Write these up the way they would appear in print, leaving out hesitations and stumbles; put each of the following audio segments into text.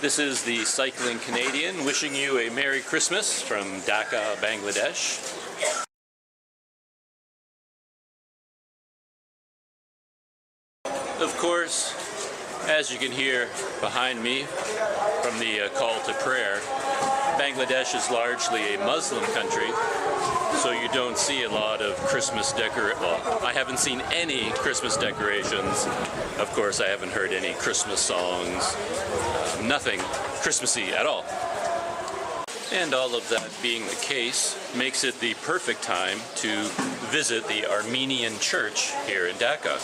This is the Cycling Canadian wishing you a Merry Christmas from Dhaka, Bangladesh. Of course, as you can hear behind me from the call to prayer, Bangladesh is largely a Muslim country, so you don't see a lot of Christmas well, I haven't seen any Christmas decorations. Of course, I haven't heard any Christmas songs. Nothing Christmassy at all. And all of that being the case makes it the perfect time to visit the Armenian church here in Dhaka.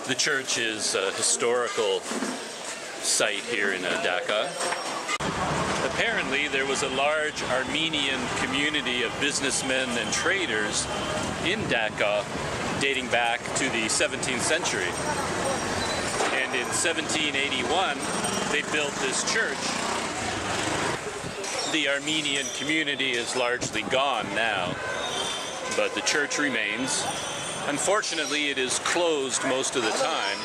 The church is a historical site here in Dhaka. Apparently there was a large Armenian community of businessmen and traders in Dhaka dating back to the 17th century. And in 1781 they built this church. The Armenian community is largely gone now, but the church remains. Unfortunately, it is closed most of the time,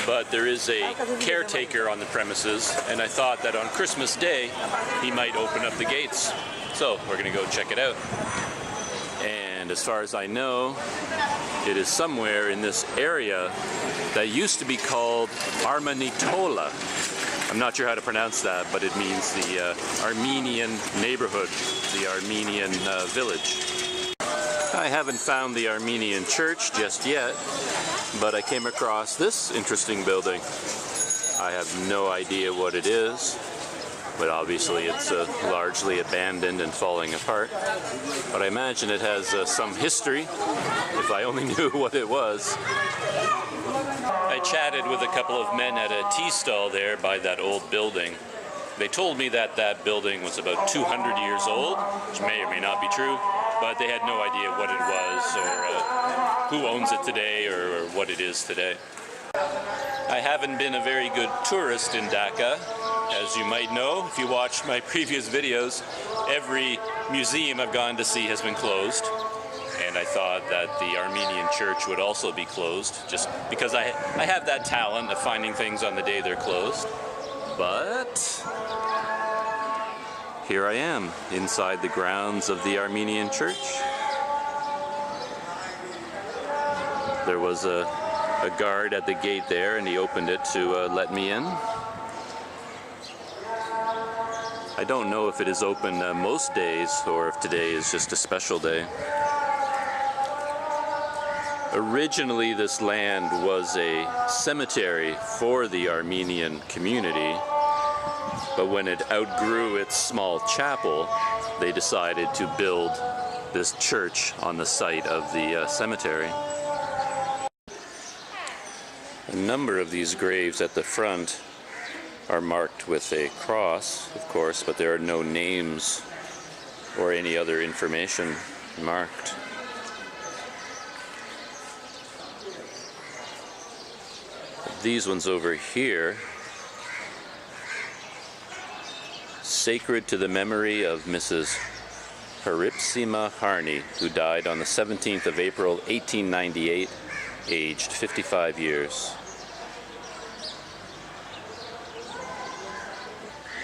but there is a caretaker on the premises, and I thought that on Christmas Day, he might open up the gates. So, we're going to go check it out. And as far as I know, it is somewhere in this area that used to be called Armanitola. I'm not sure how to pronounce that, but it means the Armenian neighborhood, the Armenian village. I haven't found the Armenian church just yet, but I came across this interesting building. I have no idea what it is, but obviously it's largely abandoned and falling apart. But I imagine it has some history, if I only knew what it was. I chatted with a couple of men at a tea stall there by that old building. They told me that that building was about 200 years old, which may or may not be true, but they had no idea what it was or who owns it today or what it is today. I haven't been a very good tourist in Dhaka. As you might know, if you watched my previous videos, every museum I've gone to see has been closed. And I thought that the Armenian church would also be closed, just because I have that talent of finding things on the day they're closed. But here I am, inside the grounds of the Armenian church. There was a guard at the gate there, and he opened it to let me in. I don't know if it is open most days, or if today is just a special day. Originally, this land was a cemetery for the Armenian community, but when it outgrew its small chapel, they decided to build this church on the site of the cemetery. A number of these graves at the front are marked with a cross, of course, but there are no names or any other information marked. These ones over here, sacred to the memory of Mrs. Haripsima Harni, who died on the 17th of April, 1898, aged 55 years.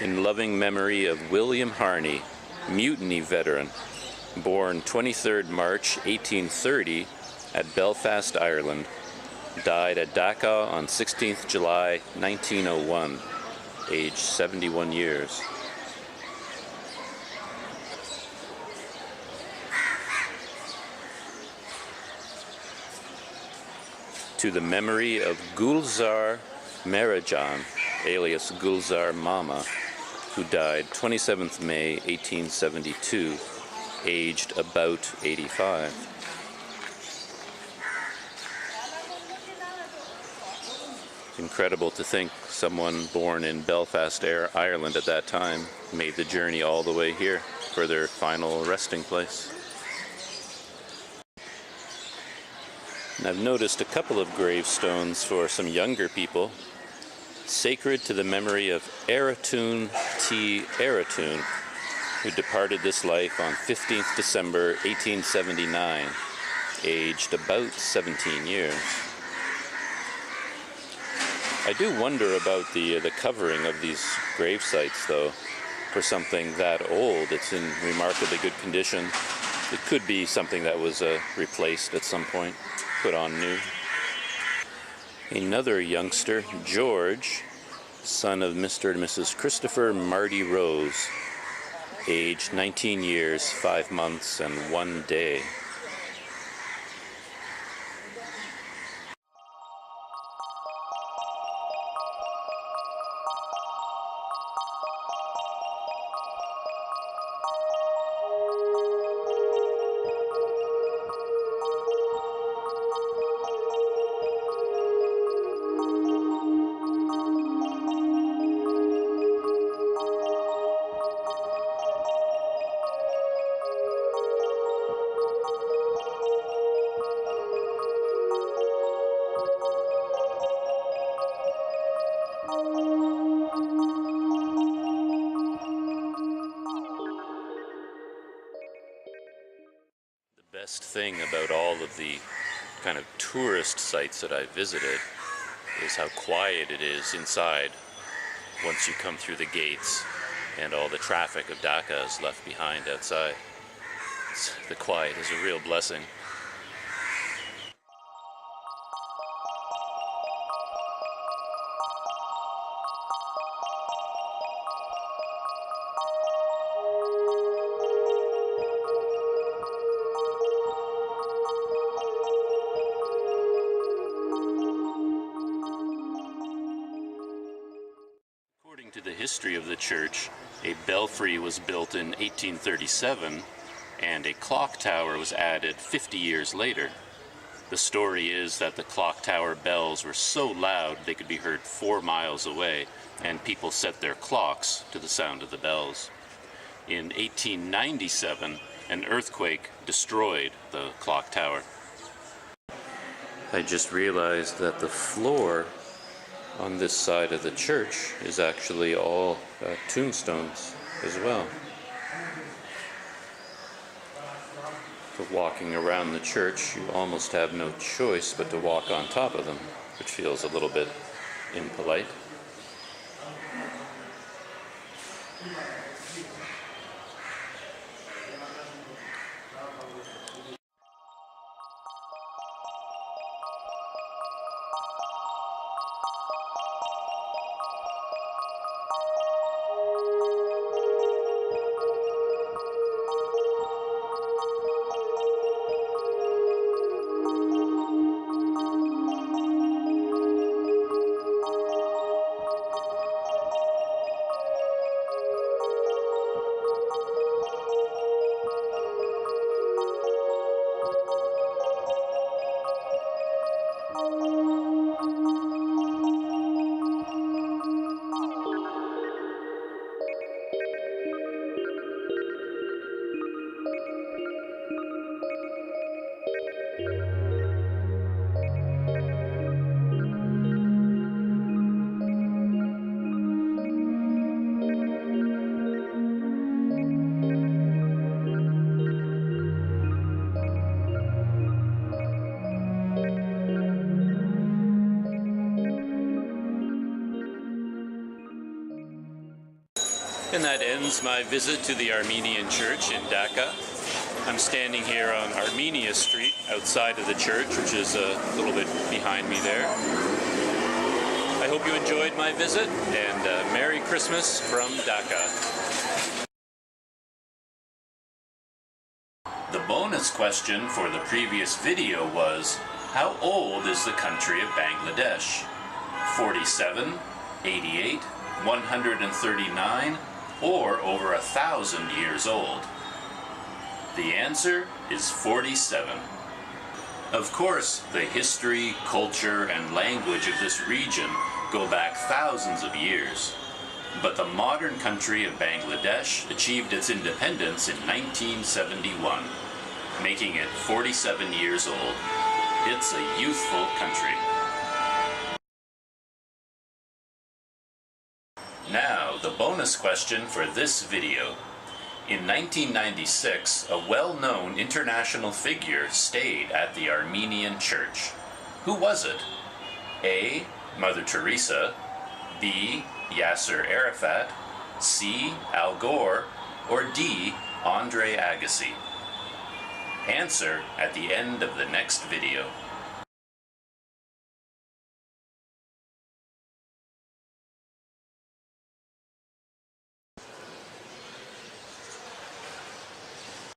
In loving memory of William Harney, mutiny veteran, born 23rd March 1830 at Belfast, Ireland, died at Dhaka on 16th July 1901, aged 71 years. To the memory of Gulzar Merajan, alias Gulzar Mama, who died 27th May 1872, aged about 85. Incredible to think someone born in Belfast, Ireland at that time made the journey all the way here for their final resting place. And I've noticed a couple of gravestones for some younger people, sacred to the memory of Eratun T. Eratun, who departed this life on 15th December 1879, aged about 17 years. I do wonder about the covering of these grave sites, though. For something that old, it's in remarkably good condition. It could be something that was replaced at some point, put on new. Another youngster, George, son of Mr. and Mrs. Christopher Marty Rose, age 19 years, 5 months, and 1 day. The best thing about all of the kind of tourist sites that I've visited is how quiet it is inside once you come through the gates and all the traffic of Dhaka is left behind outside. The quiet is a real blessing. According to the history of the church, a belfry was built in 1837 and a clock tower was added 50 years later. The story is that the clock tower bells were so loud they could be heard 4 miles away, and people set their clocks to the sound of the bells. In 1897, an earthquake destroyed the clock tower. I just realized that the floor on this side of the church is actually all tombstones as well. So walking around the church, you almost have no choice but to walk on top of them, which feels a little bit impolite. And that ends my visit to the Armenian church in Dhaka. I'm standing here on Armenia Street outside of the church, which is a little bit behind me there. I hope you enjoyed my visit, and Merry Christmas from Dhaka. The bonus question for the previous video was, how old is the country of Bangladesh? 47, 88, 139, or over 1,000 years old? The answer is 47. Of course, the history, culture, and language of this region go back thousands of years. But the modern country of Bangladesh achieved its independence in 1971, making it 47 years old. It's a youthful country. Now, the bonus question for this video. In 1996, a well-known international figure stayed at the Armenian church. Who was it? A. Mother Teresa, B. Yasser Arafat, C. Al Gore, or D. Andre Agassi? Answer at the end of the next video.